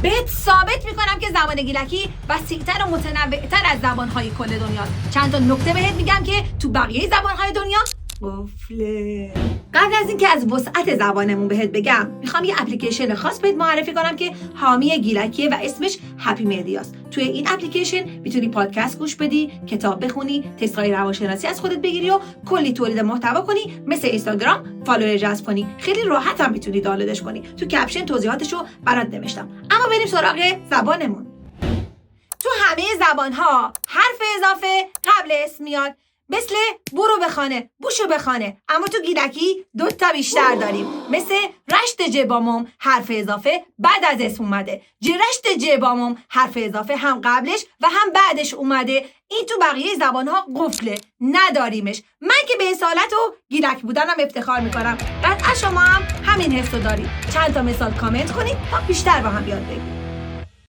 بهت ثابت میکنم که زبان گیلکی وسیع‌تر و متنوع‌تر از زبانهای کل دنیاست. چند تا نکته بهت میگم که تو بقیه زبانهای دنیا قفله. قبل از اینکه از وسعت زبانمون بهت بگم، میخوام یه اپلیکیشن خاص بهت معرفی کنم که حامی گیلکیه و اسمش هپی مدیاست. توی این اپلیکیشن میتونی پادکست گوش بدی، کتاب بخونی، تست‌های روانشناسی از خودت بگیری و کلی تولید محتوا کنی، مثل اینستاگرام فالوور جذب کنی. خیلی راحت هم میتونی دانلودش کنی. تو کپشن توضیحاتشو برات نوشتم. اما بریم سراغ زبانمون. تو همه زبان‌ها حرف اضافه قبل اسم میاد، مثل برو بخانه، بوشو بخانه. اما تو گیلکی 2 تا بیشتر داریم، مثل رشت جبامم حرف اضافه بعد از اسم اومده، رشت جبامم حرف اضافه هم قبلش و هم بعدش اومده. این تو بقیه زبانها قفله، نداریمش. من که به اصالت و گیلک بودنم افتخار میکنم. قطعا شما هم همین حسو دارید. چند تا مثال کامنت کنید تا بیشتر با هم یاد بگیرید.